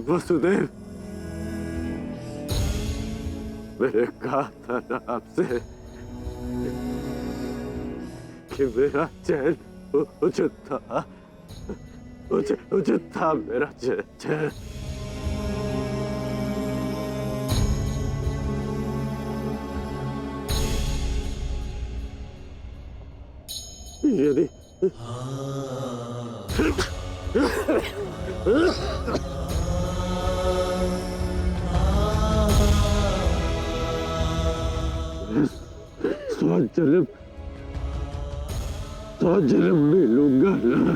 वसुदेव, मैंने कहा था ना आपसे कि मेरा चैन उचित था, उचित था मेरा चैन। यदि स्वजन्म मिलूंगा ना,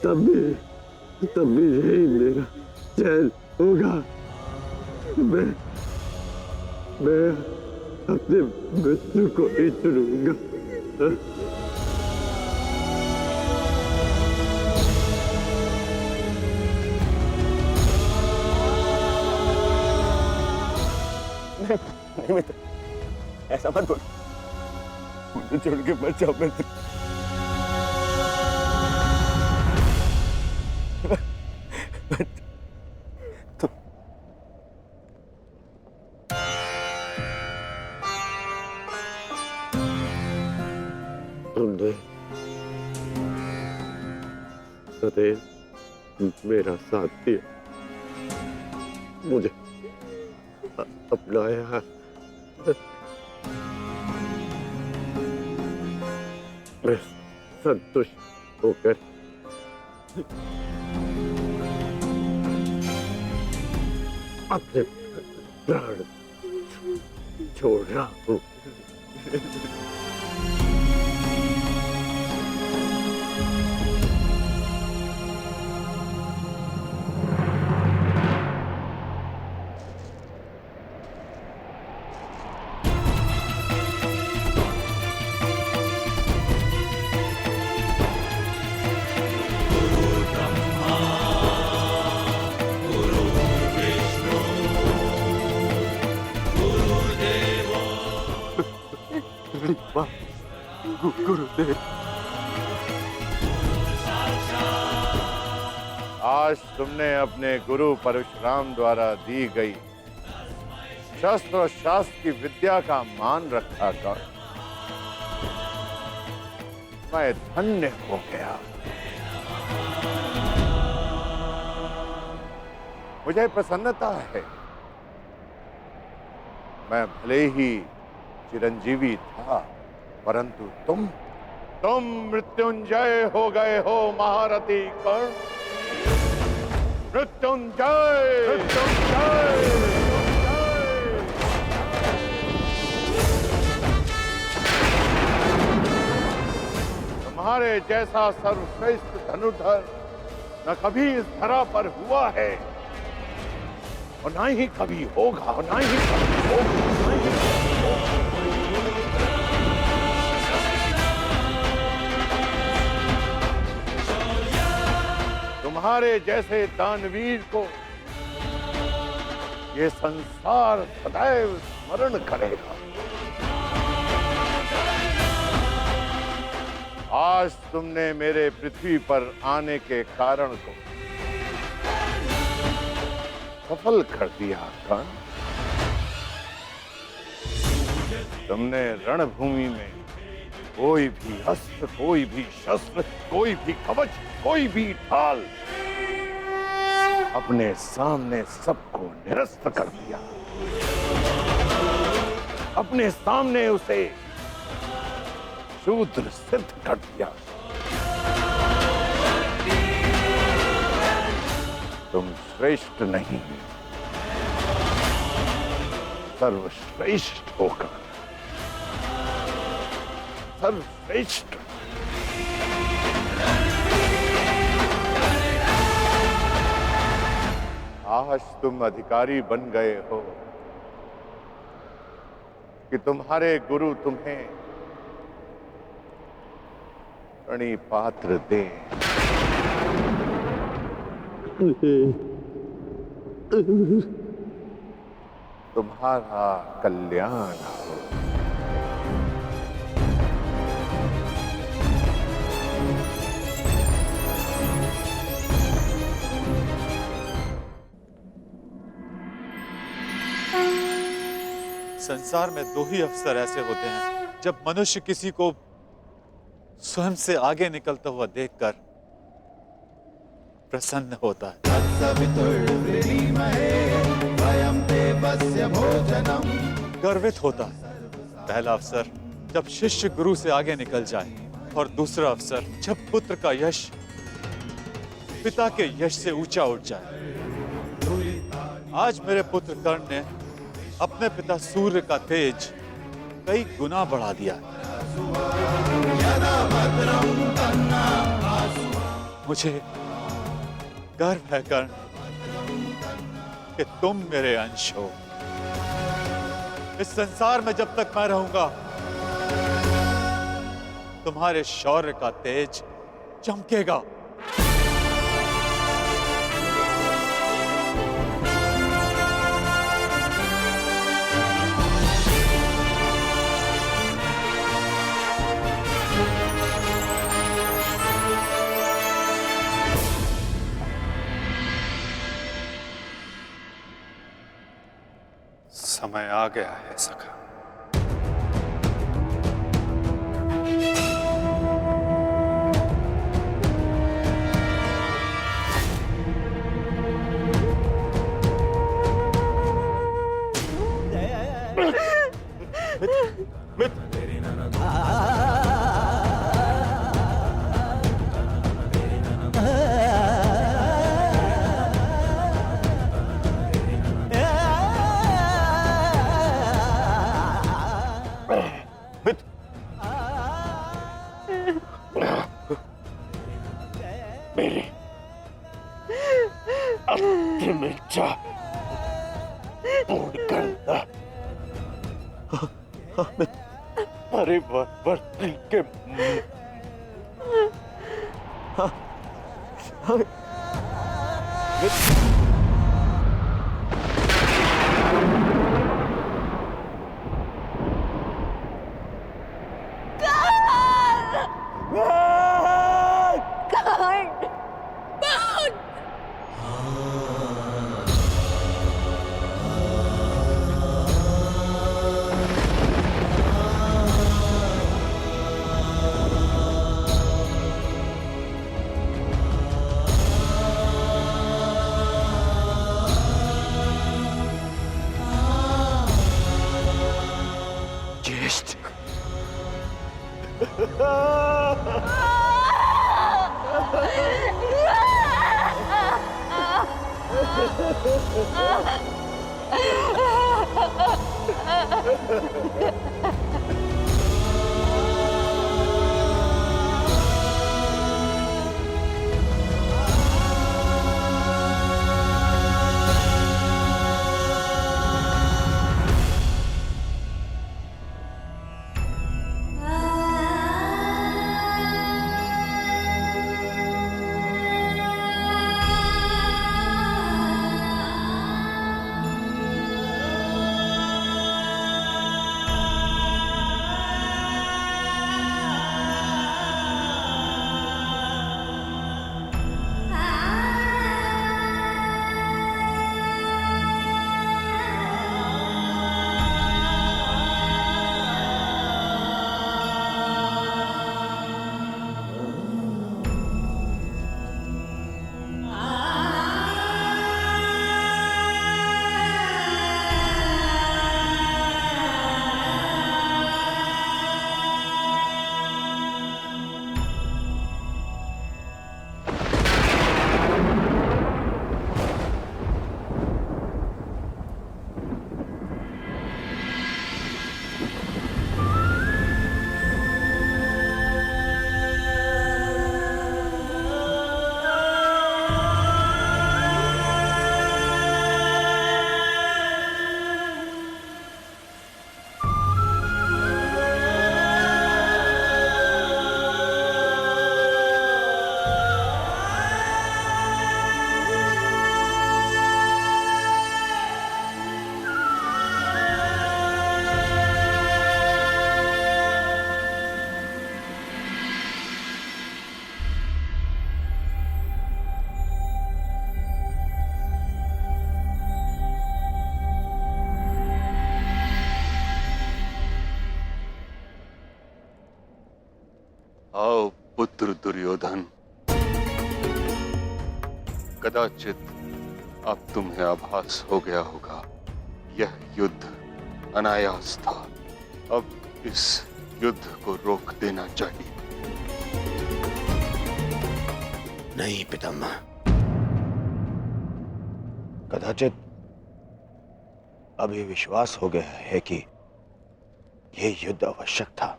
तभी यही मेरा चैन होगा। मैं अपने मृत्यु को ही चुनूंगा। नहीं मित्र, ऐसा मत बोल। मुझे छोड़ के मत जाओ मित्र। तुमने सदैव मेरा साथ दिया, मुझे अपनाया है। मैं संतुष्ट होकर अपने प्राण छोड़ रहा हूँ। गुरुदेव, आज तुमने अपने गुरु परशुराम द्वारा दी गई शस्त्र और शास्त्र की विद्या का मान रखा कर मैं धन्य हो गया। मुझे प्रसन्नता है। मैं भले ही चिरंजीवी था, परंतु तुम मृत्युंजय हो गए हो महारथी कर्ण। मृत्युंजय, मृत्युंजय। तुम्हारे जैसा सर्वश्रेष्ठ धनुर्धर न कभी इस धरा पर हुआ है और ना ही कभी होगा, ना ही कभी होगा, ना ही कभी होगा। तुम्हारे जैसे दानवीर को ये संसार सदैव स्मरण करेगा। आज तुमने मेरे पृथ्वी पर आने के कारण को सफल कर दिया कर्ण। तुमने रणभूमि में कोई भी अस्त्र, कोई भी शस्त्र, कोई भी कवच, कोई भी ढाल अपने सामने सबको निरस्त कर दिया। अपने सामने उसे शूद्र सिद्ध कर दिया। तुम श्रेष्ठ नहीं, सर्वश्रेष्ठ होकर सर्वश्रेष्ठ। आज तुम अधिकारी बन गए हो कि तुम्हारे गुरु तुम्हें प्रणि पात्र दे। तुम्हारा कल्याण हो। संसार में दो ही अवसर ऐसे होते हैं जब मनुष्य किसी को स्वयं से आगे निकलता हुआ देखकर प्रसन्न होता है। गर्वित होता है। पहला अवसर जब शिष्य गुरु से आगे निकल जाए और दूसरा अवसर जब पुत्र का यश पिता के यश से ऊंचा उठ जाए। आज मेरे पुत्र कर्ण ने अपने पिता सूर्य का तेज कई गुना बढ़ा दिया। मुझे गर्व है कर्ण कि तुम मेरे अंश हो। इस संसार में जब तक मैं रहूंगा तुम्हारे शौर्य का तेज चमकेगा। समय आ गया है सखा। मेरी अंतिम इच्छा पूर्ण करना। परिवर्तन के पुत्र दुर्योधन, कदाचित अब तुम्हें आभास हो गया होगा, यह युद्ध अनायास था। अब इस युद्ध को रोक देना चाहिए। नहीं पितामह, कदाचित अभी विश्वास हो गया है कि यह युद्ध आवश्यक था।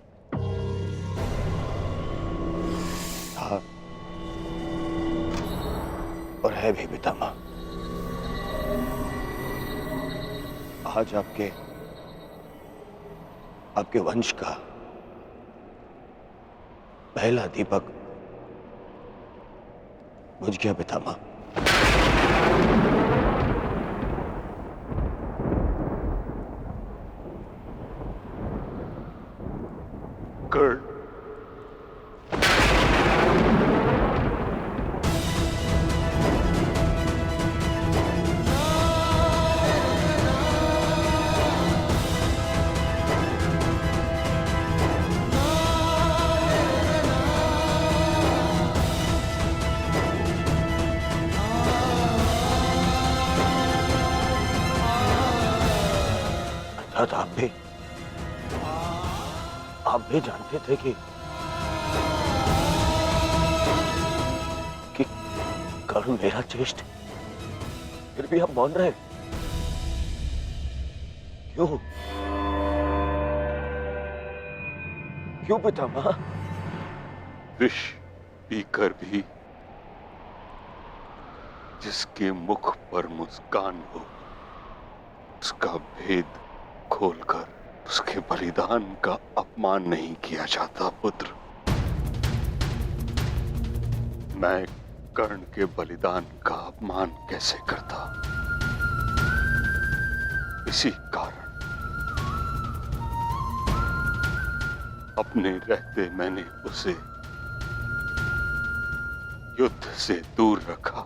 और है भी पितामह। आज आपके वंश का पहला दीपक बुझ गया पितामह। कर्ण, अर्थात आप भी जानते थे कि कर्ण मेरा ज्येष्ठ, फिर भी आप मौन रहे। क्यों पितामह? विष पीकर भी जिसके मुख पर मुस्कान हो, उसका भेद खोलकर उसके बलिदान का अपमान नहीं किया जाता पुत्र। मैं कर्ण के बलिदान का अपमान कैसे करता? इसी कारण अपने रहते मैंने उसे युद्ध से दूर रखा।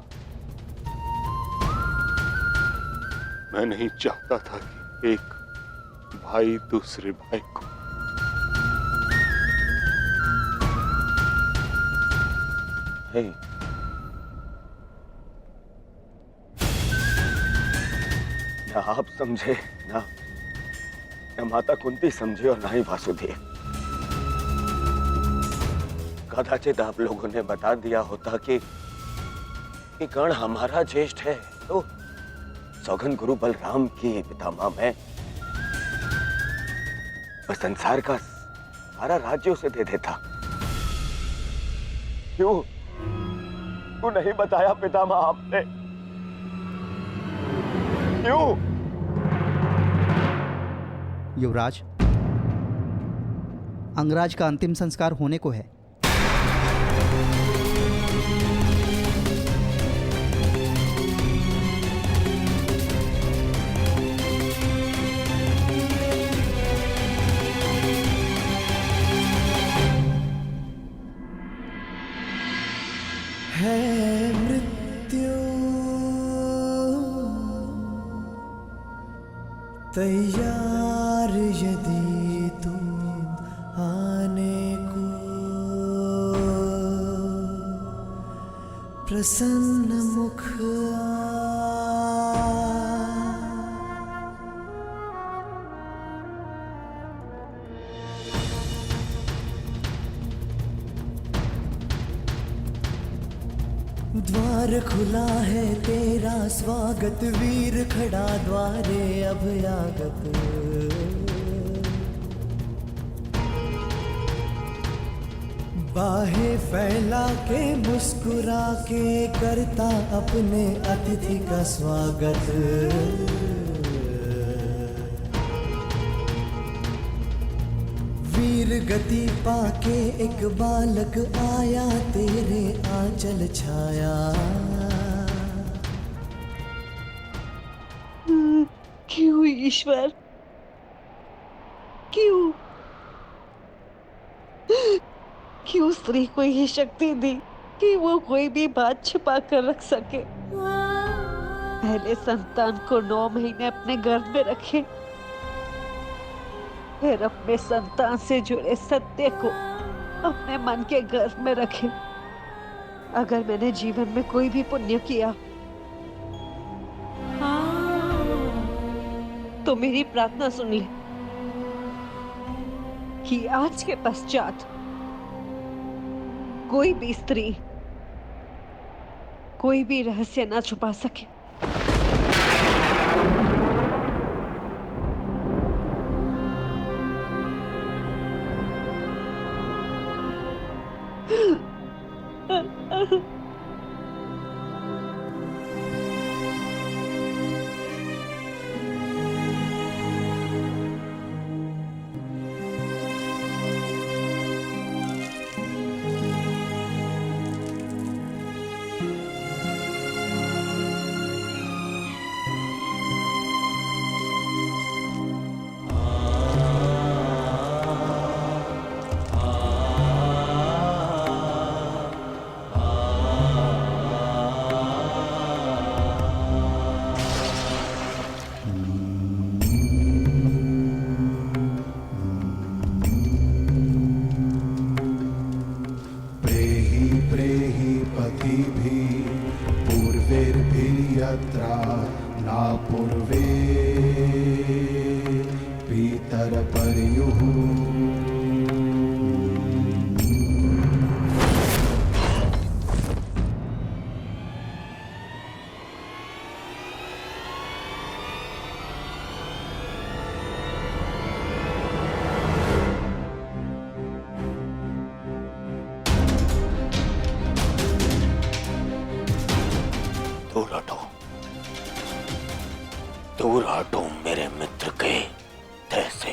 मैं नहीं चाहता था कि एक भाई दूसरे भाई को ना आप समझे, ना माता कुंती समझे और ना ही वासुदेव। कदाचित आप लोगों ने बता दिया होता कि कर्ण हमारा ज्येष्ठ है, तो सौगन गुरु बलराम की पितामह मैं संसार का सारा राज्य उसे दे देता। क्यों नहीं बताया पितामह आपने? क्यों? युवराज, अंगराज का अंतिम संस्कार होने को है। है मृत्यु तैयार यदि तुम आने को, प्रसन्न मुख द्वार खुला है तेरा स्वागत, वीर खड़ा द्वारे अभयागत। बाहें फैला के मुस्कुरा के करता अपने अतिथि का स्वागत। वीर गति पाके एक बालक आया, तेरे आंचल छाया। क्यों ईश्वर, क्यों क्यों स्त्री को ये शक्ति दी कि वो कोई भी बात छुपा कर रख सके? पहले संतान को 9 महीने अपने गर्भ में रखे, फिर अपने संतान से जुड़े सत्य को अपने मन के गर्भ में रखे। अगर मैंने जीवन में कोई भी पुण्य किया तो मेरी प्रार्थना सुन ले कि आज के पश्चात कोई भी स्त्री कोई भी रहस्य ना छुपा सके। पूर्वेर्भिर्यत्रा ना पूर्वे पितरपर्युः दूर हटो, दूर हटो मेरे मित्र के देह से।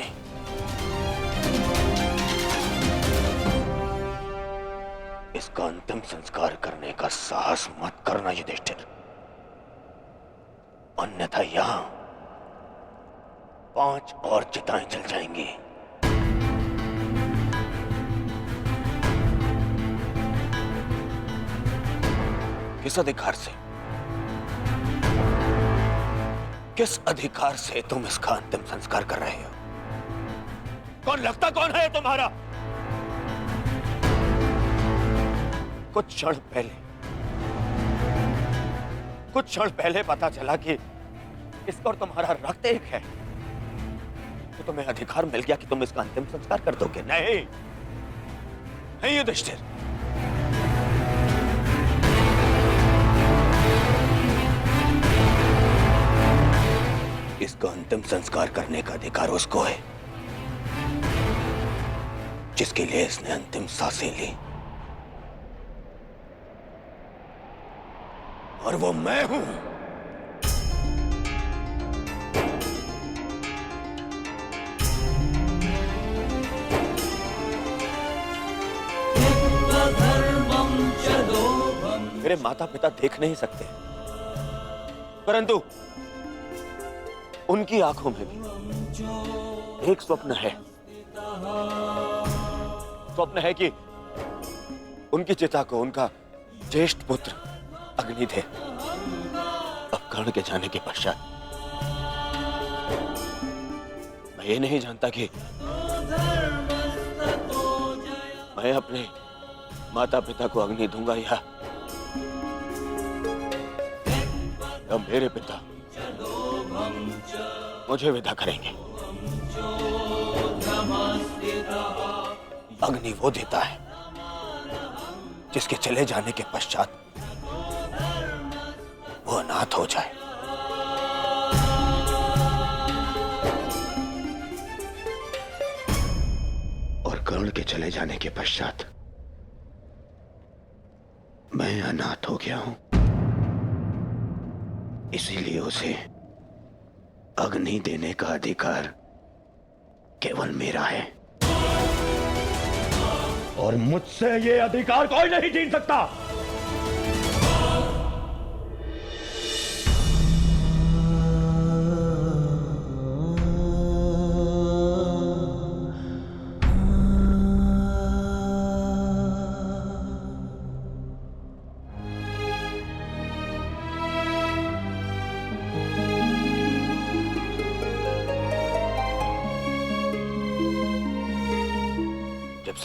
इसका अंतिम संस्कार करने का साहस मत करना युधिष्ठिर, अन्यथा यहां 5 और चिताएं जल जाएंगी। किस अधिकार से, किस अधिकार से तुम इसका अंतिम संस्कार कर रहे हो? कौन लगता कौन है तुम्हारा? कुछ क्षण पहले पता चला कि इसका और तुम्हारा रक्त एक है, तो तुम्हें अधिकार मिल गया कि तुम इसका अंतिम संस्कार कर दोगे। नहीं नहीं युधिष्ठिर, इसका अंतिम संस्कार करने का अधिकार उसको है जिसके लिए इसने अंतिम सांसें ली, और वो मैं हूं। मेरे माता पिता देख नहीं सकते, परंतु उनकी आंखों में भी एक स्वप्न है। स्वप्न है कि उनकी चिता को उनका ज्येष्ठ पुत्र अग्निदेव अब कर्ण के जाने के पश्चात, मैं ये नहीं जानता कि मैं अपने माता पिता को अग्नि दूंगा या मेरे पिता मुझे विदा करेंगे। अग्नि वो देता है जिसके चले जाने के पश्चात वो अनाथ हो जाए। और कर्ण के चले जाने के पश्चात मैं अनाथ हो गया हूं, इसीलिए उसे अग्नि देने का अधिकार केवल मेरा है, और मुझसे ये अधिकार कोई नहीं छीन सकता।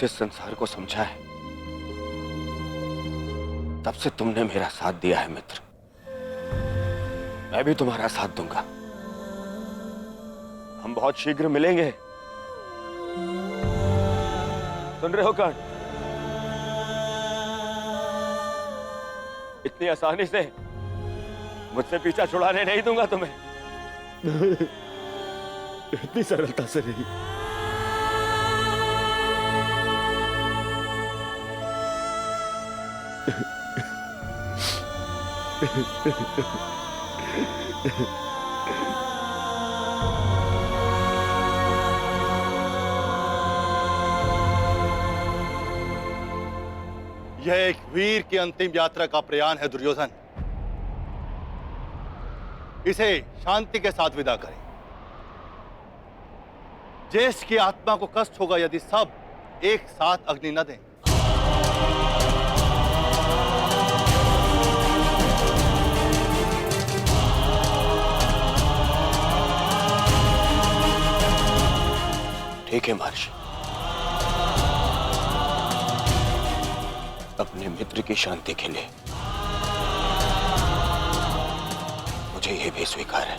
से इस संसार को समझा है तब से तुमने मेरा साथ दिया है मित्र। मैं भी तुम्हारा साथ दूंगा। हम बहुत शीघ्र मिलेंगे। सुन रहे हो कर्ण? इतनी आसानी से मुझसे पीछा छुड़ाने नहीं दूंगा तुम्हें। इतनी सरलता से नहीं। यह एक वीर की अंतिम यात्रा का प्रयाण है दुर्योधन। इसे शांति के साथ विदा करें। ज्येष्ठ की आत्मा को कष्ट होगा यदि सब एक साथ अग्नि न दें। ठीक है महर्षि, अपने मित्र की शांति के लिए मुझे यह भी स्वीकार है।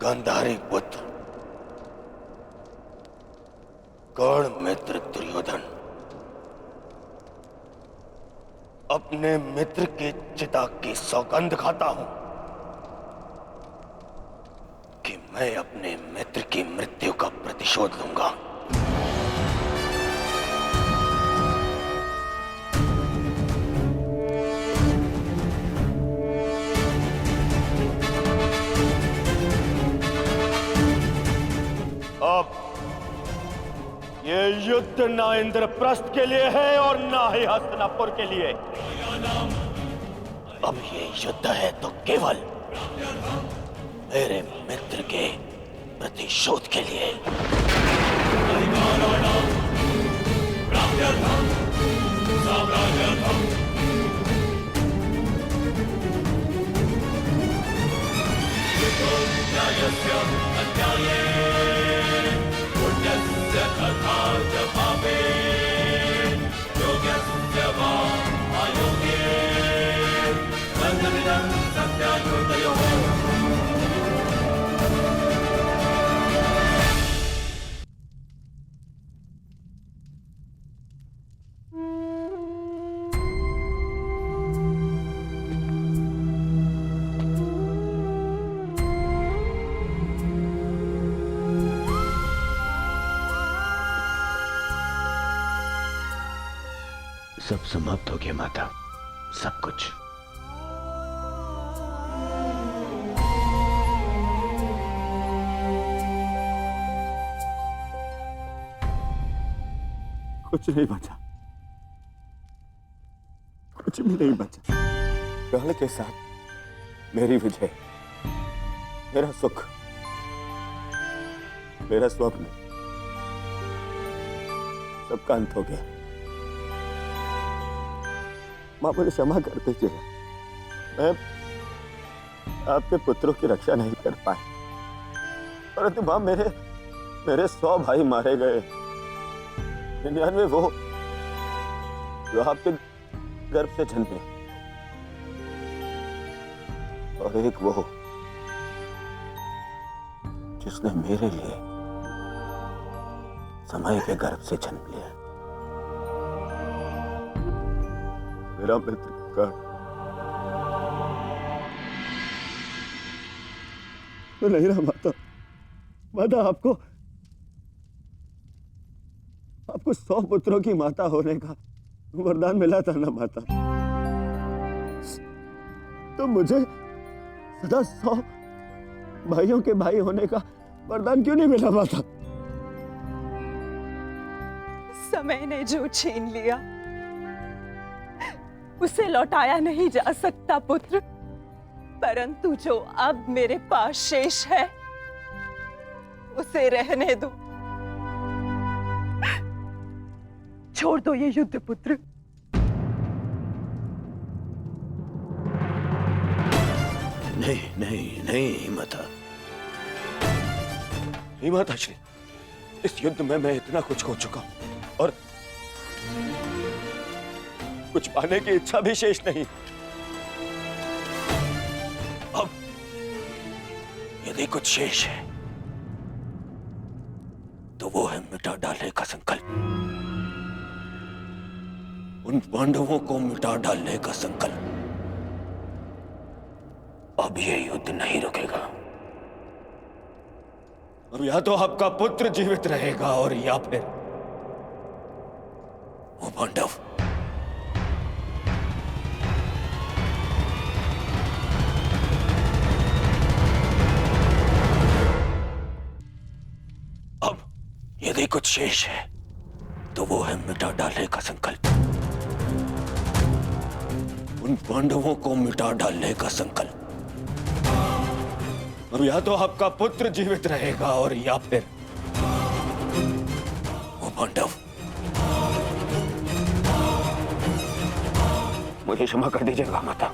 गांधारी पुत्र कर्ण मित्र दुर्योधन अपने मित्र के चिता की सौगंध खाता हूं कि मैं अपने मित्र की मृत्यु का प्रतिशोध लूंगा। अब ये युद्ध ना इंद्रप्रस्थ के लिए है और ना ही हस्तिनापुर के लिए। अब ये युद्ध है तो केवल मेरे मित्र के प्रतिशोध के लिए। सब समाप्त हो गया माता, सब कुछ। कुछ नहीं बचा, कुछ भी नहीं बचा। प्राण के साथ मेरी विजय, मेरा सुख, मेरा स्वप्न, सबका अंत हो गया। मां मुझे क्षमा कर दीजिए, मैं आपके पुत्रों की रक्षा नहीं कर पाया, परंतु मां मेरे 100 भाई मारे गए, 99 वो जो आपके गर्भ से जन्मे, और एक वो जिसने मेरे लिए समय के गर्भ से जन्म लिया। मेरा मित्र कर्ण, मैं नहीं रहा माता। माता, आपको 100 पुत्रों की माता होने का वरदान मिला था ना माता, तो मुझे सदा 100 भाइयों के भाई होने का वरदान क्यों नहीं मिला माता? समय ने जो छीन लिया उसे लौटाया नहीं जा सकता पुत्र, परंतु जो अब मेरे पास शेष है उसे रहने दो। छोड़ दो ये युद्ध पुत्र। नहीं नहीं नहीं माता, नहीं माता श्री, इस युद्ध में मैं इतना कुछ खो चुका हूं और कुछ पाने की इच्छा भी शेष नहीं। अब यदि कुछ शेष है तो वो है मिटा डालने का संकल्प, उन पांडवों को मिटा डालने का संकल्प। अब ये युद्ध नहीं रुकेगा। अब या तो आपका पुत्र जीवित रहेगा और या फिर वो पांडव। अब यदि कुछ शेष है तो वो है मिटा डालने का संकल्प, उन पांडवों को मिटा डालने का संकल्प। अब या तो आपका पुत्र जीवित रहेगा और या फिर वो पांडव। मुझे क्षमा कर दीजिएगा माता,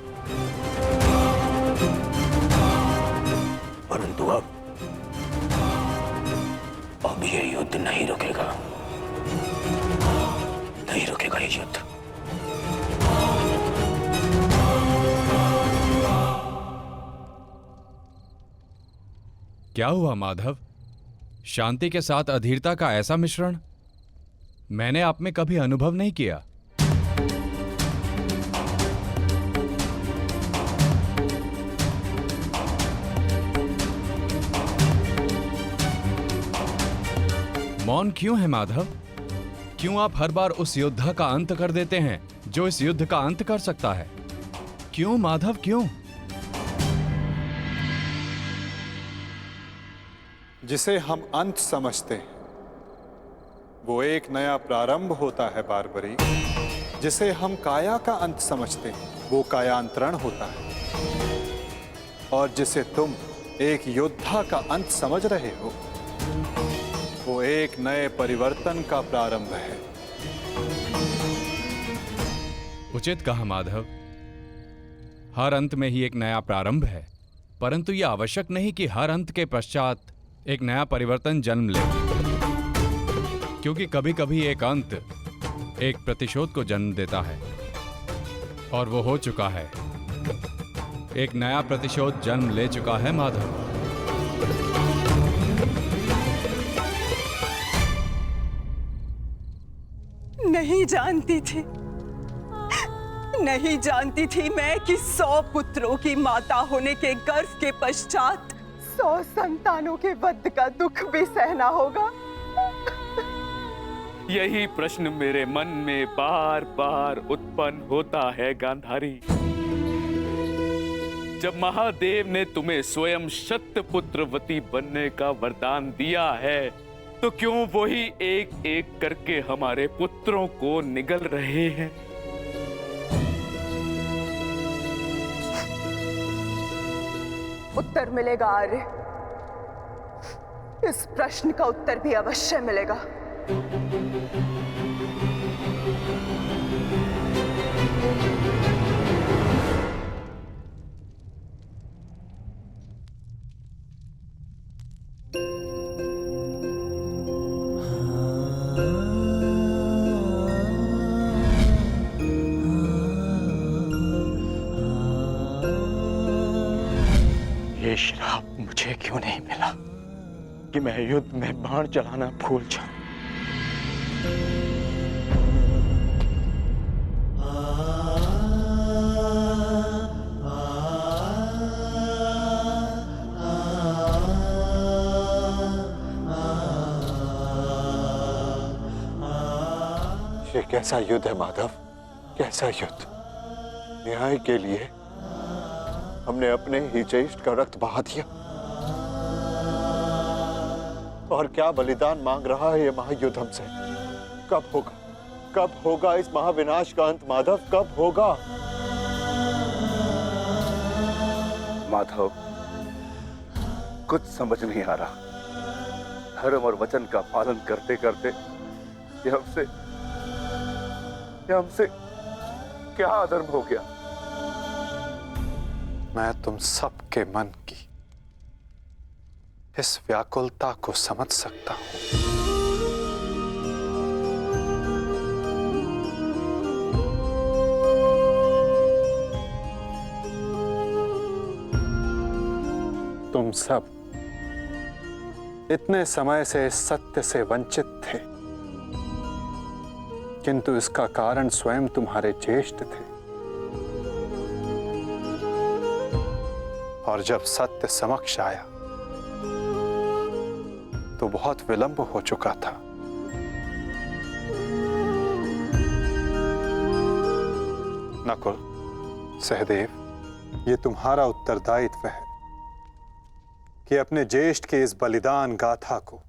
परंतु अब ये युद्ध नहीं रुकेगा, नहीं रुकेगा ये युद्ध। क्या हुआ माधव? शांति के साथ अधीरता का ऐसा मिश्रण मैंने आप में कभी अनुभव नहीं किया। मौन क्यों है माधव? क्यों आप हर बार उस योद्धा का अंत कर देते हैं जो इस युद्ध का अंत कर सकता है? क्यों माधव, क्यों? जिसे हम अंत समझते हैं वो एक नया प्रारंभ होता है बारबरी। जिसे हम काया का अंत समझते हैं वो कायांतरण होता है, और जिसे तुम एक योद्धा का अंत समझ रहे हो वो एक नए परिवर्तन का प्रारंभ है। उचित कहा माधव। हर अंत में ही एक नया प्रारंभ है, परंतु यह आवश्यक नहीं कि हर अंत के पश्चात एक नया परिवर्तन जन्म ले, क्योंकि कभी कभी एक अंत एक प्रतिशोध को जन्म देता है, और वो हो चुका है। एक नया प्रतिशोध जन्म ले चुका है माधव। नहीं जानती थी, नहीं जानती थी मैं कि 100 पुत्रों की माता होने के गर्व के पश्चात 100 संतानों के वध का दुख भी सहना होगा। यही प्रश्न मेरे मन में बार बार उत्पन्न होता है गांधारी। जब महादेव ने तुम्हें स्वयं शतपुत्रवती बनने का वरदान दिया है, तो क्यों वही एक एक करके हमारे पुत्रों को निगल रहे हैं? उत्तर मिलेगा आर्य। इस प्रश्न का उत्तर भी अवश्य मिलेगा। ये श्राप मुझे क्यों नहीं मिला कि मैं युद्ध में बाण चलाना भूल जाऊं? ये कैसा युद्ध है माधव, कैसा युद्ध? न्याय के लिए हमने अपने ही ज्येष्ठ का रक्त बहा दिया, और क्या बलिदान मांग रहा है ये महायुद्ध हमसे? कब होगा, कब होगा इस महाविनाश का अंत माधव, कब होगा? माधव, कुछ समझ नहीं आ रहा। धर्म और वचन का पालन करते करते ये हमसे क्या अधर्म हो गया? मैं तुम सबके मन की इस व्याकुलता को समझ सकता हूं। तुम सब इतने समय से इस सत्य से वंचित थे, किंतु इसका कारण स्वयं तुम्हारे ज्येष्ठ थे। और जब सत्य समक्ष आया तो बहुत विलंब हो चुका था। नकुल, सहदेव, ये तुम्हारा उत्तरदायित्व है कि अपने ज्येष्ठ के इस बलिदान गाथा को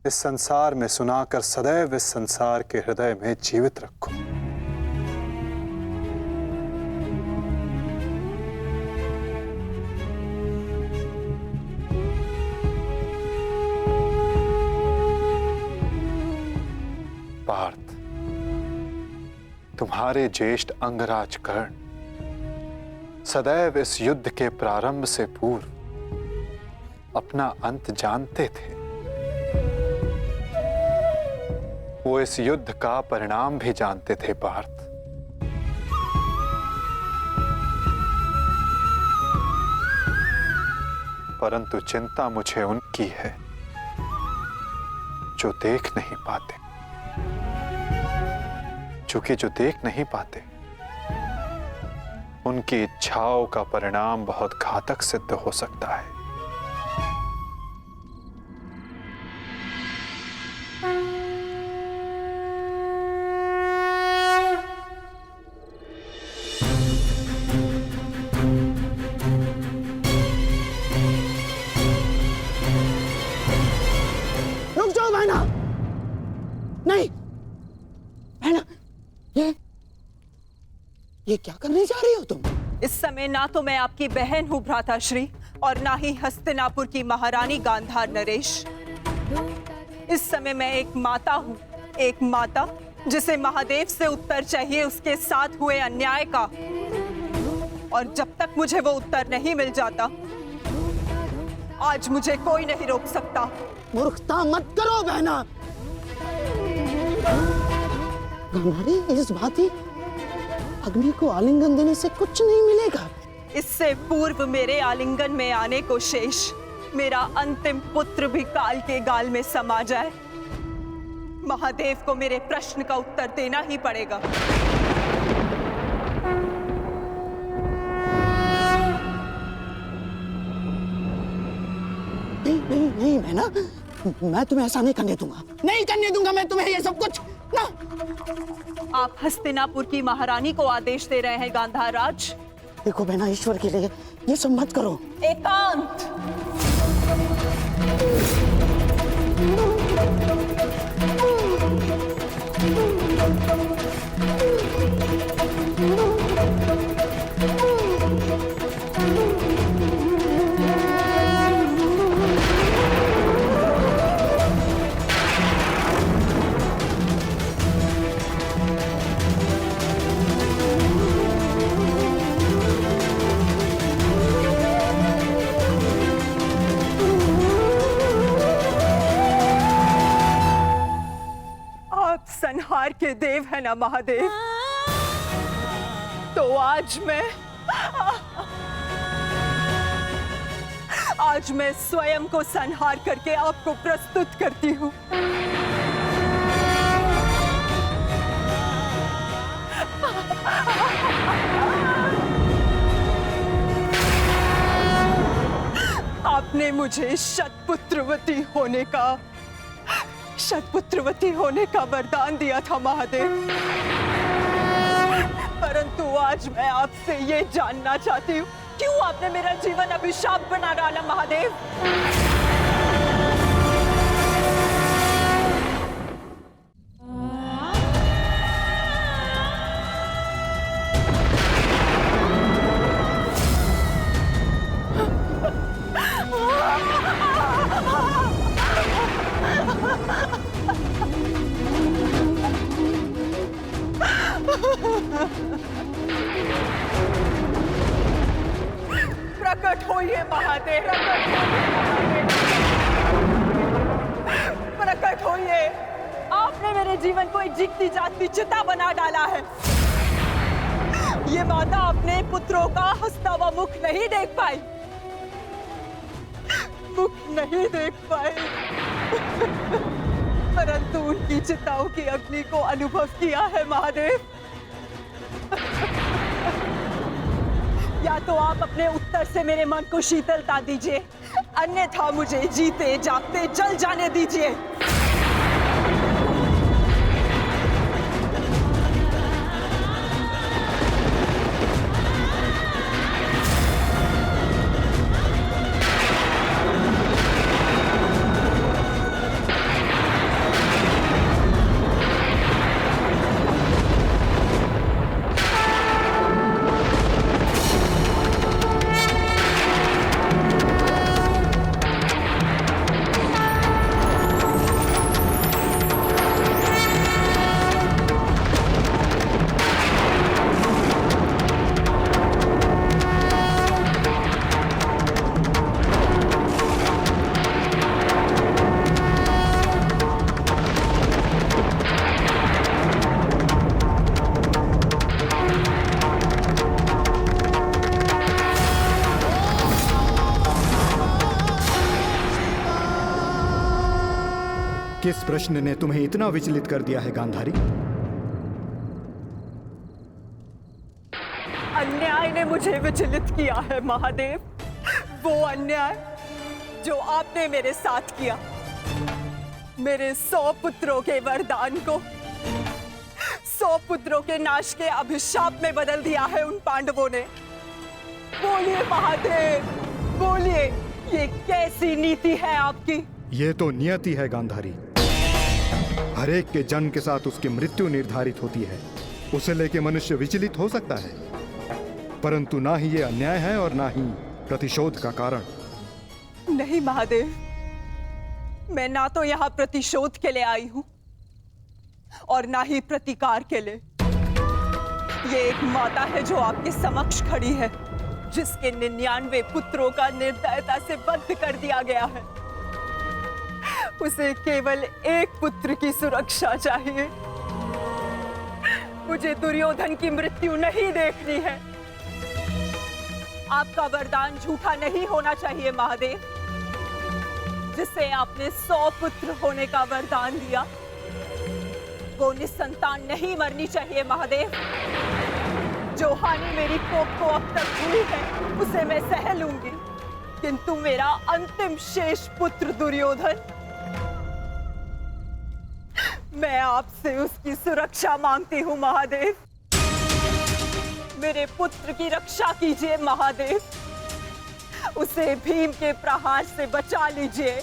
इस संसार में सुनाकर सदैव इस संसार के हृदय में जीवित रखो। पार्थ, तुम्हारे ज्येष्ठ अंगराज कर्ण सदैव इस युद्ध के प्रारंभ से पूर्व अपना अंत जानते थे। वो इस युद्ध का परिणाम भी जानते थे पार्थ। परंतु चिंता मुझे उनकी है जो देख नहीं पाते, क्योंकि जो देख नहीं पाते उनकी इच्छाओं का परिणाम बहुत घातक सिद्ध हो सकता है। रुक जाओ बहना, नहीं बहना, ये क्या करने जा रही हो तुम? इस समय ना तो मैं आपकी बहन हूँ भ्राताश्री, और ना ही हस्तिनापुर की महारानी गांधार नरेश। इस समय मैं एक माता हूँ, एक माता जिसे महादेव से उत्तर चाहिए उसके साथ हुए अन्याय का। और जब तक मुझे वो उत्तर नहीं मिल जाता, आज मुझे कोई नहीं रोक सकता। मूर्खता मत करो बहना। गांधारी, इस भांति अग्नि को आलिंगन देने से कुछ नहीं मिलेगा। इससे पूर्व मेरे आलिंगन में आने को शेष मेरा अंतिम पुत्र भी काल के गाल में समा जाए, महादेव को मेरे प्रश्न का उत्तर देना ही पड़ेगा। नहीं बहना, मैं तुम्हें ऐसा नहीं करने दूंगा, नहीं करने दूंगा मैं तुम्हें ये सब कुछ ना। आप हस्तिनापुर की महारानी को आदेश दे रहे हैं गांधार राज? देखो बहना, ईश्वर के लिए ये सब मत करो। एकांत। के देव है ना महादेव, तो आज मैं स्वयं को संहार करके आपको प्रस्तुत करती हूँ। आपने मुझे शतपुत्रवती होने का वरदान दिया था महादेव, परंतु आज मैं आपसे ये जानना चाहती हूँ, क्यों आपने मेरा जीवन अभिशाप बना डाला महादेव? प्रकट होइए महादेव, प्रकट होइए। आपने मेरे जीवन को एक जीती जागती चिता बना डाला है। ये माता अपने पुत्रों का हंसता हुआ मुख नहीं देख पाई, परंतु उनकी चिताओं की अग्नि को अनुभव किया है महादेव। या तो आप अपने उत्तर से मेरे मन को शीतलता दीजिए, अन्यथा मुझे जीते जागते जल जाने दीजिए। किस प्रश्न ने तुम्हें इतना विचलित कर दिया है गांधारी? अन्याय ने मुझे विचलित किया है महादेव, वो अन्याय जो आपने मेरे साथ किया। मेरे 100 पुत्रों के वरदान को 100 पुत्रों के नाश के अभिशाप में बदल दिया है उन पांडवों ने। बोलिए महादेव, बोलिए, ये कैसी नीति है आपकी? ये तो नियति है गांधारी। हर एक के जन्म के साथ उसकी मृत्यु निर्धारित होती है। उसे लेके मनुष्य विचलित हो सकता है, परंतु ना ही ये अन्याय है और ना ही प्रतिशोध का कारण। नहीं महादेव, मैं ना तो यहाँ प्रतिशोध के लिए आई हूँ और ना ही प्रतिकार के लिए। ये एक माता है जो आपके समक्ष खड़ी है, जिसके 99 पुत्रों का निर्दयता से वध कर दिया गया है। उसे केवल एक पुत्र की सुरक्षा चाहिए। मुझे दुर्योधन की मृत्यु नहीं देखनी है। आपका वरदान झूठा नहीं होना चाहिए महादेव। जिसे आपने 100 पुत्र होने का वरदान दिया, वो निसंतान नहीं मरनी चाहिए महादेव। जो हानि मेरी कोख को अब तक हुई है, उसे मैं सह लूंगी, किंतु मेरा अंतिम शेष पुत्र दुर्योधन, मैं आपसे उसकी सुरक्षा मांगती हूँ महादेव। मेरे पुत्र की रक्षा कीजिए महादेव। उसे भीम के प्रहार से बचा लीजिए।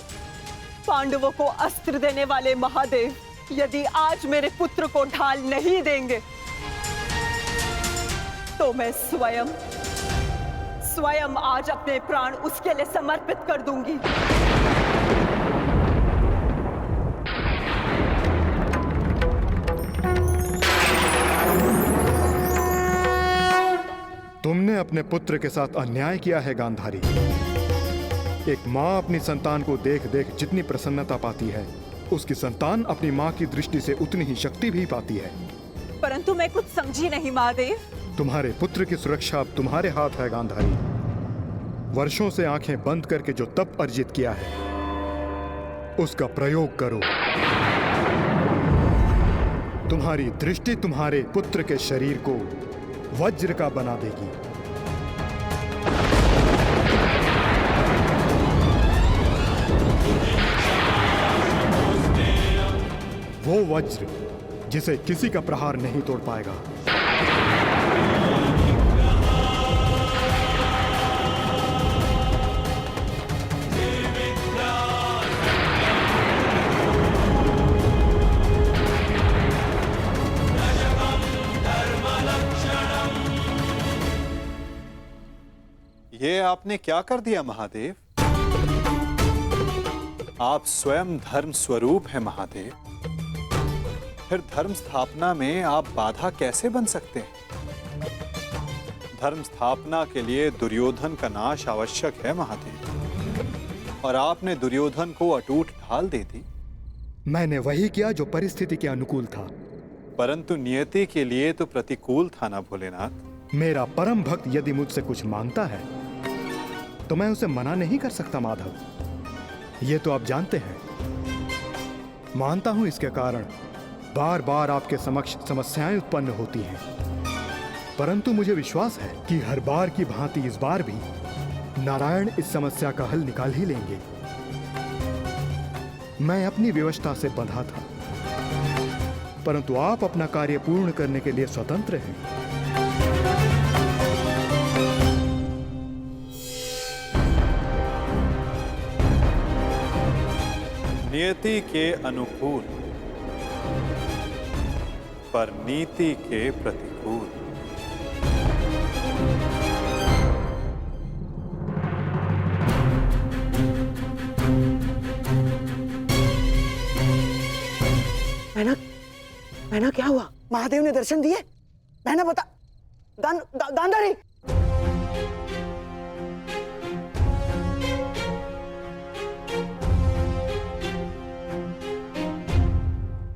पांडवों को अस्त्र देने वाले महादेव, यदि आज मेरे पुत्र को ढाल नहीं देंगे, तो मैं स्वयं आज अपने प्राण उसके लिए समर्पित कर दूंगी। तुमने अपने पुत्र के साथ अन्याय किया है गांधारी। एक माँ अपनी संतान को देख देख जितनी प्रसन्नता पाती है, उसकी संतान अपनी माँ की दृष्टि से उतनी ही शक्ति भी पाती है। परंतु मैं कुछ समझी नहीं महादेव। तुम्हारे पुत्र की सुरक्षा अब तुम्हारे हाथ है गांधारी। वर्षों से आंखें बंद करके जो तप अर्जित किया है उसका प्रयोग करो। तुम्हारी दृष्टि तुम्हारे पुत्र के शरीर को वज्र का बना देगी। वो वज्र जिसे किसी का प्रहार नहीं तोड़ पाएगा। ये आपने क्या कर दिया महादेव? आप स्वयं धर्म स्वरूप हैं महादेव। फिर धर्म स्थापना में आप बाधा कैसे बन सकते हैं? धर्म स्थापना के लिए दुर्योधन का नाश आवश्यक है महादेव, और आपने दुर्योधन को अटूट ढाल दे दी। मैंने वही किया जो परिस्थिति के अनुकूल था। परंतु नियति के लिए तो प्रतिकूल था ना भोलेनाथ। मेरा परम भक्त यदि मुझसे कुछ मांगता है तो मैं उसे मना नहीं कर सकता माधव। ये तो आप जानते हैं। मानता हूं इसके कारण बार बार आपके समक्ष समस्याएं उत्पन्न होती हैं, परंतु मुझे विश्वास है कि हर बार की भांति इस बार भी नारायण इस समस्या का हल निकाल ही लेंगे। मैं अपनी व्यवस्था से बंधा था, परंतु आप अपना कार्य पूर्ण करने के लिए स्वतंत्र हैं। नियति के अनुकूल पर नीति के प्रतिकूल। मैना क्या हुआ? महादेव ने दर्शन दिए? मैना बता। गांधारी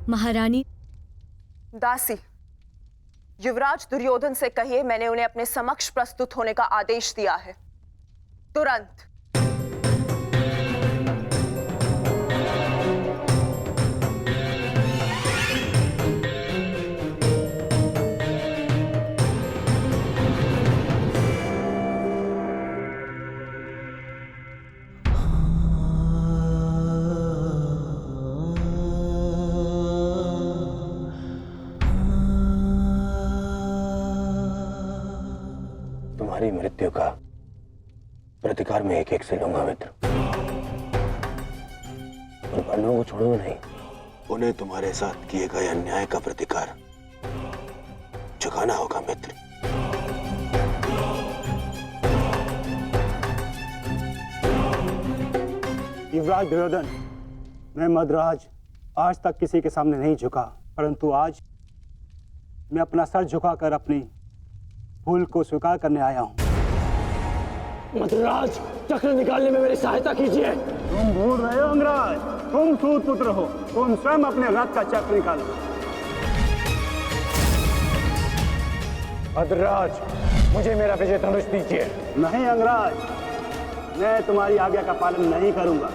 महारानी। दासी, युवराज दुर्योधन से कहिए मैंने उन्हें अपने समक्ष प्रस्तुत होने का आदेश दिया है, तुरंत। तुम्हारी मृत्यु का प्रतिकार मैं एक एक से लूंगा मित्र, और पांडवों को छोड़ूंगा नहीं। उन्हें तुम्हारे साथ किए गए अन्याय का प्रतिकार चुकाना होगा मित्र। युवराज दुर्योधन, मैं मद्राज आज तक किसी के सामने नहीं झुका, परंतु आज मैं अपना सर झुकाकर अपनी भूल को स्वीकार करने आया हूं। मद्राज, चक्र निकालने में मेरी सहायता कीजिए। तुम भूल रहे हो अंगराज, तुम सूत पुत्र हो, तुम स्वयं अपने रथ का चक्र निकालो। मद्राज, मुझे मेरा विजय धनुष दीजिए। नहीं अंगराज, मैं तुम्हारी आज्ञा का पालन नहीं करूंगा।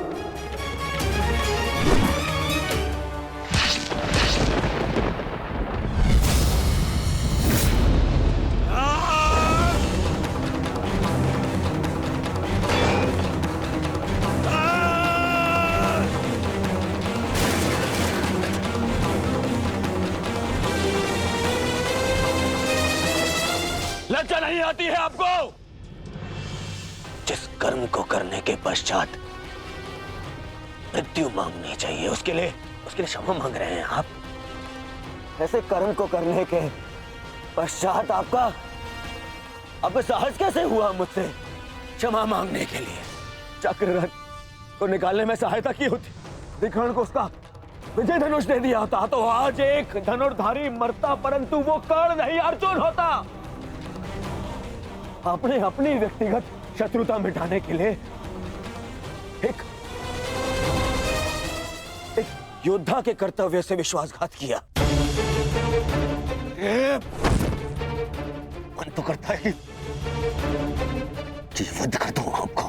लज्जा नहीं आती है आपको? जिस कर्म को करने के पश्चात मृत्यु मांगनी चाहिए, उसके लिए क्षमा मांग रहे हैं आप। ऐसे कर्म को करने के पश्चात आपका अब साहस कैसे हुआ मुझसे क्षमा मांगने के लिए? चक्र रथ को निकालने में सहायता की होती, विकर्ण को उसका विजय धनुष दे दिया होता तो आज एक धनुर्धारी मरता, परंतु वो कर्ण नहीं अर्जुन होता। आपने अपनी व्यक्तिगत शत्रुता मिटाने के लिए एक योद्धा के कर्तव्य से विश्वासघात किया। मन तो करता है कि वध कर दूं आपको।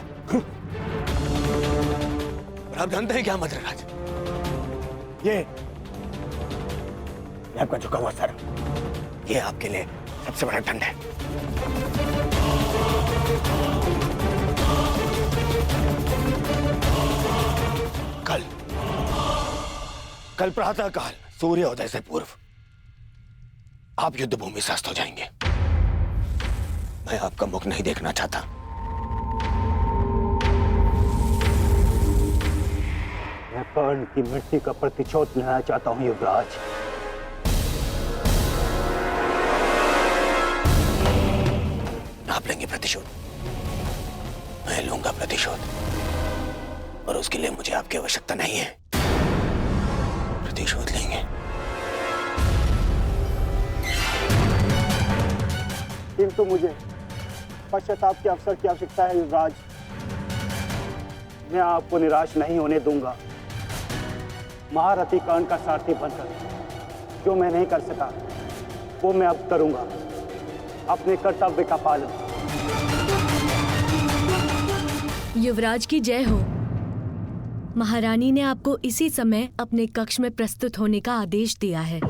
पर आप जानते हैं क्या मद्रराज, ये आपका झुका हुआ सर, ये आपके लिए सबसे बड़ा दंड है। कल प्रातः काल सूर्योदय से पूर्व आप युद्ध भूमि से अस्त हो जाएंगे। मैं आपका मुख नहीं देखना चाहता। मैं कर्ण की मृत्यु का प्रतिशोध लेना चाहता हूं युवराज। आप लेंगे प्रतिशोध, मैं लूंगा प्रतिशोध, और उसके लिए मुझे आपकी आवश्यकता नहीं है। प्रतिशोध लेंगे। किंतु मुझे पश्चाताप के अवसर की आवश्यकता है युवराज। मैं आपको निराश नहीं होने दूंगा। महारथी कर्ण का सारथी बनकर जो मैं नहीं कर सका वो मैं अब करूंगा, अपने कर्तव्य का पालन। युवराज की जय हो। महारानी ने आपको इसी समय अपने कक्ष में प्रस्तुत होने का आदेश दिया है।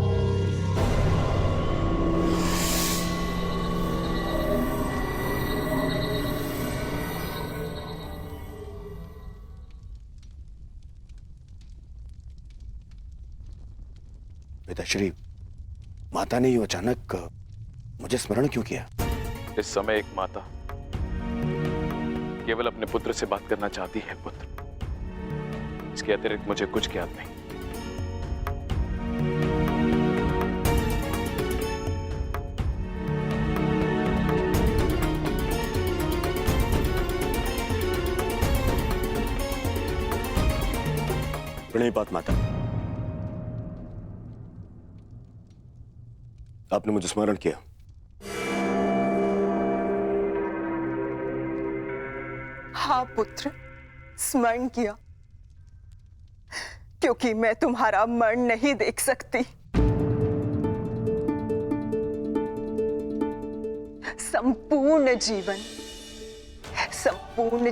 पिताश्री, माता ने यूं अचानक मुझे स्मरण क्यों किया? इस समय एक माता केवल अपने पुत्र से बात करना चाहती है पुत्र। इसके अतिरिक्त मुझे कुछ ज्ञात नहीं। प्रणिपात माता, आपने मुझे स्मरण किया। हाँ पुत्र, स्मरण किया, क्योंकि मैं तुम्हारा मरण नहीं देख सकती। संपूर्ण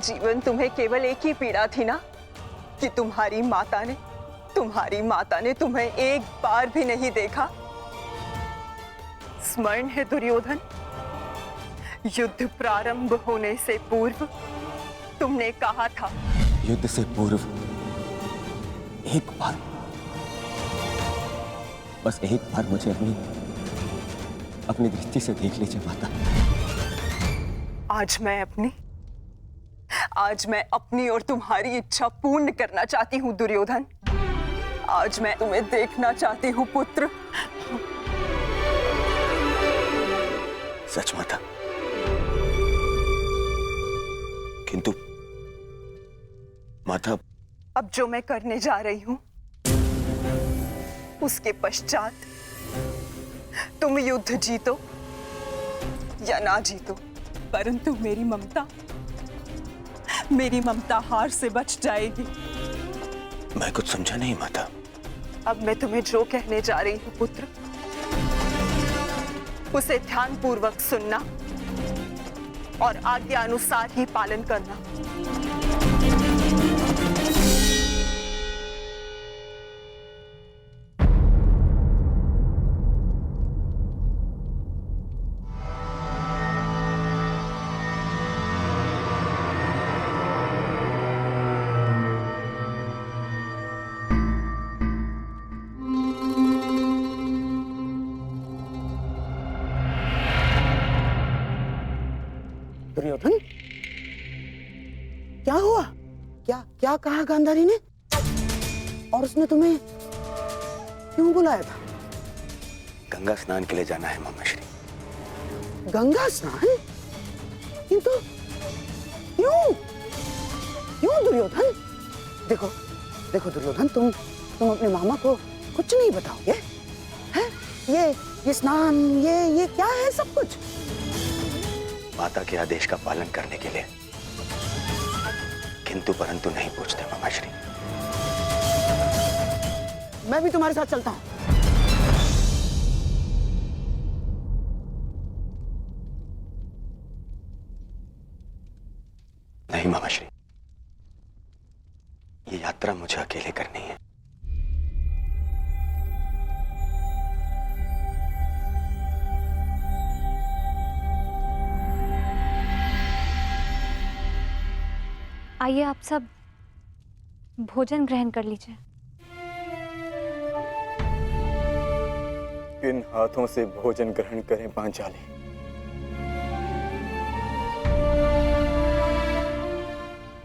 जीवन तुम्हें केवल एक ही पीड़ा थी ना, कि तुम्हारी माता ने तुम्हें एक बार भी नहीं देखा। स्मरण है दुर्योधन, युद्ध प्रारंभ होने से पूर्व तुमने कहा था, युद्ध से पूर्व एक बार, बस एक बार मुझे अपनी दृष्टि से देख लीजिए माता। आज मैं अपनी और तुम्हारी इच्छा पूर्ण करना चाहती हूँ दुर्योधन। आज मैं तुम्हें देखना चाहती हूँ पुत्र। सच माता, किंतु माता, अब जो मैं करने जा रही हूं उसके पश्चात तुम युद्ध जीतो या ना जीतो, परंतु मेरी ममता हार से बच जाएगी। मैं कुछ समझा नहीं माता। अब मैं तुम्हें जो कहने जा रही हूं पुत्र, उसे ध्यानपूर्वक सुनना और आज्ञा अनुसार ही पालन करना। दुर्योधन, क्या हुआ? क्या कहा गांधारी ने? और उसने तुम्हें क्यों बुलाया था? गंगा स्नान के लिए जाना है मामाश्री। गंगा स्नान? किंतु क्यों दुर्योधन? देखो दुर्योधन, तुम अपने मामा को कुछ नहीं बताओगे? हैं? ये स्नान, ये क्या है सब कुछ? माता के आदेश का पालन करने के लिए किंतु परंतु नहीं पूछते मामाश्री। मैं भी तुम्हारे साथ चलता हूँ। नहीं मामाश्री, ये यात्रा मुझे अकेले करनी है। आइए आप सब भोजन ग्रहण कर लीजिए। किन हाथों से भोजन ग्रहण करें पांचाली?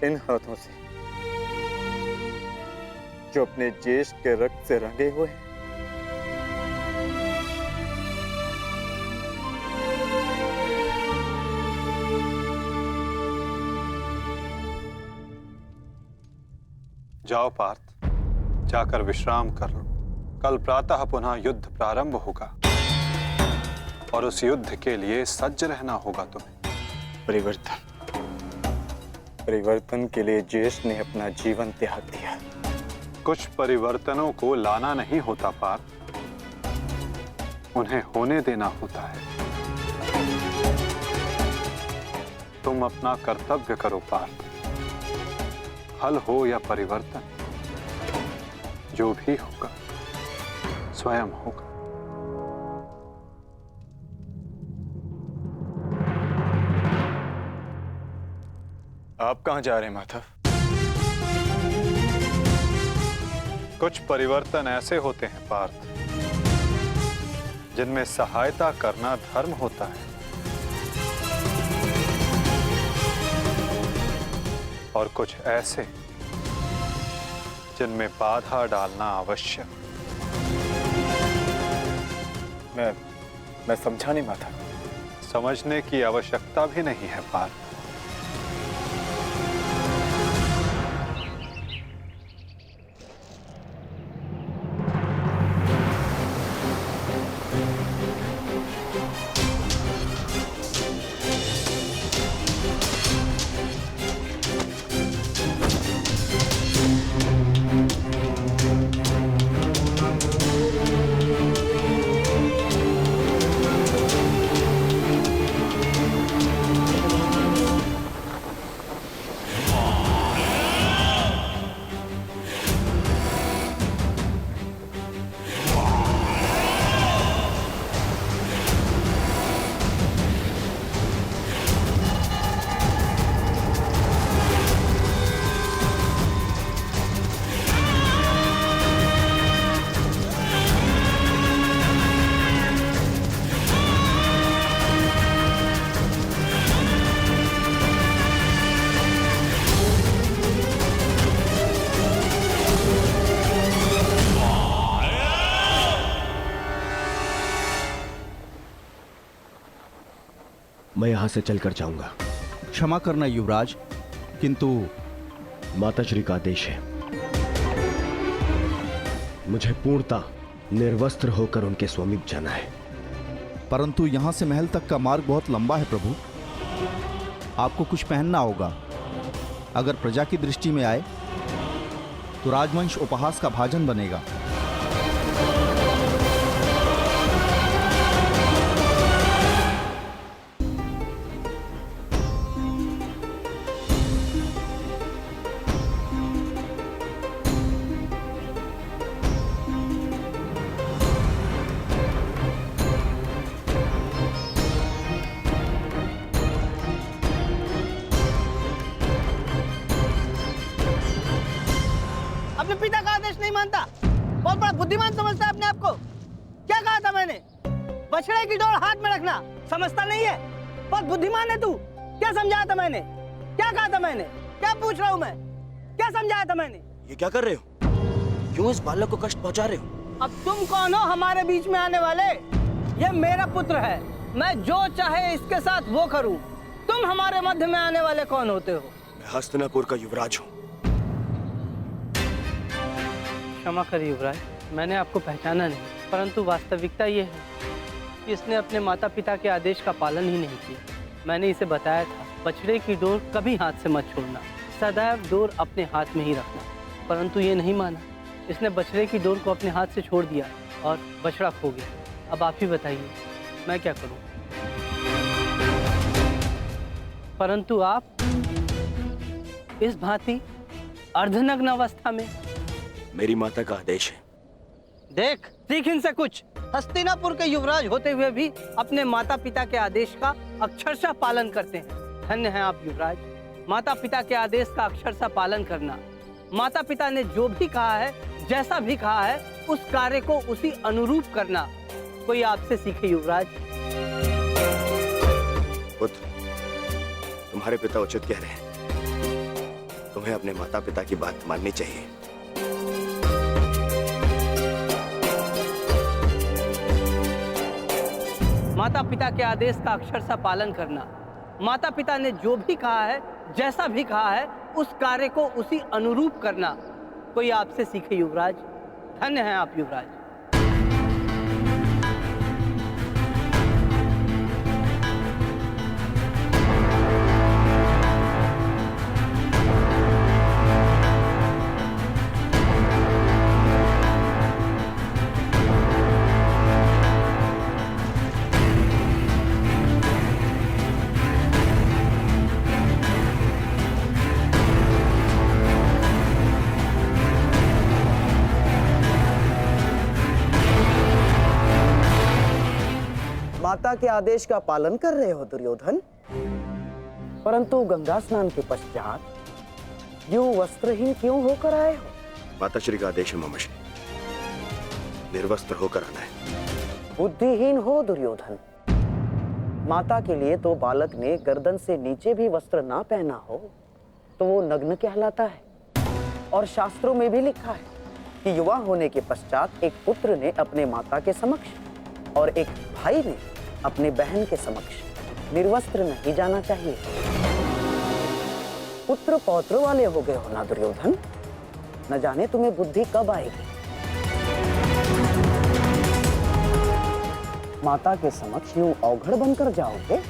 इन हाथों से जो अपने ज्येष्ठ के रक्त से रंगे हुए हैं। जाओ पार्थ, जाकर विश्राम कर लो। कल प्रातः पुनः युद्ध प्रारंभ होगा और उस युद्ध के लिए सज्ज रहना होगा तुम्हें। परिवर्तन के लिए ज्येष्ठ ने अपना जीवन त्याग दिया। कुछ परिवर्तनों को लाना नहीं होता पार्थ, उन्हें होने देना होता है। तुम अपना कर्तव्य करो पार्थ। फल हो या परिवर्तन, जो भी होगा स्वयं होगा। आप कहां जा रहे हैं माधव? कुछ परिवर्तन ऐसे होते हैं पार्थ जिनमें सहायता करना धर्म होता है और कुछ ऐसे जिनमें बाधा डालना आवश्यक। मैं समझा नहीं माधव। समझने की आवश्यकता भी नहीं है पार्थ। मैं यहां से चलकर जाऊंगा। क्षमा करना युवराज, किंतु माताश्री का आदेश है। मुझे पूर्णतः निर्वस्त्र होकर उनके समीप जाना है। परंतु यहां से महल तक का मार्ग बहुत लंबा है प्रभु। आपको कुछ पहनना होगा। अगर प्रजा की दृष्टि में आए तो राजवंश उपहास का भाजन बनेगा। अपने पिता का आदेश नहीं मानता, बहुत बड़ा बुद्धिमान समझता है अपने आप को। क्या कहा था मैंने? बछड़े की डोर हाथ में रखना समझता नहीं है? बहुत बुद्धिमान है तू। क्या समझाया था मैंने? क्या कहा था मैंने? क्या पूछ रहा हूँ मैं? क्या समझाया था मैंने? ये क्या कर रहे हो? क्यों इस बालक को कष्ट पहुंचा रहे हो? अब तुम कौन हो हमारे बीच में आने वाले? ये मेरा पुत्र है, मैं जो चाहे इसके साथ वो करूं। तुम हमारे मध्य में आने वाले कौन होते हो? मैं हस्तिनापुर का युवराज हूँ। क्षमा करिए युवराज, मैंने आपको पहचाना नहीं, परंतु वास्तविकता ये है कि इसने अपने माता पिता के आदेश का पालन ही नहीं किया। मैंने इसे बताया था, बछड़े की डोर कभी हाथ से मत छोड़ना, सदैव डोर अपने हाथ में ही रखना, परंतु ये नहीं माना। इसने बछड़े की डोर को अपने हाथ से छोड़ दिया और बछड़ा खो गया। अब आप ही बताइए मैं क्या करूं? परंतु आप इस भांति अर्धनग्न अवस्था में। मेरी माता का आदेश है। देख, सीख इनसे कुछ। हस्तिनापुर के युवराज होते हुए भी अपने माता पिता के आदेश का अक्षरशः पालन करते हैं। धन्य हैं आप युवराज। माता पिता के आदेश का अक्षरशः पालन करना, माता पिता ने जो भी कहा है, जैसा भी कहा है, उस कार्य को उसी अनुरूप करना कोई आपसे सीखे युवराज। पुत्र, तुम्हारे पिता उचित कह रहे हैं। तुम्हें अपने माता पिता की बात माननी चाहिए। माता पिता के आदेश का अक्षरशः पालन करना, माता पिता ने जो भी कहा है, जैसा भी कहा है, उस कार्य को उसी अनुरूप करना कोई आपसे सीखे युवराज। धन्य हैं आप युवराज। माता के आदेश का पालन कर रहे हो दुर्योधन, परंतु गंगा स्नान के पश्चात यूं वस्त्रहीन क्यों होकर आए हो? माता श्री का आदेश है मामाश्री, निर्वस्त्र होकर आना है। बुद्धिहीन हो दुर्योधन। माता के लिए तो बालक ने गर्दन से नीचे भी वस्त्र ना पहना हो तो वो नग्न कहलाता है। और शास्त्रों में भी लिखा है कि युवा होने के पश्चात एक पुत्र ने अपने माता के समक्ष और एक भाई ने अपने बहन के समक्ष निर्वस्त्र नहीं जाना चाहिए। पुत्र पौत्र वाले हो गए हो ना दुर्योधन, न जाने तुम्हें बुद्धि कब आएगी। माता के समक्ष यूं अवघड़ बनकर जाओगे?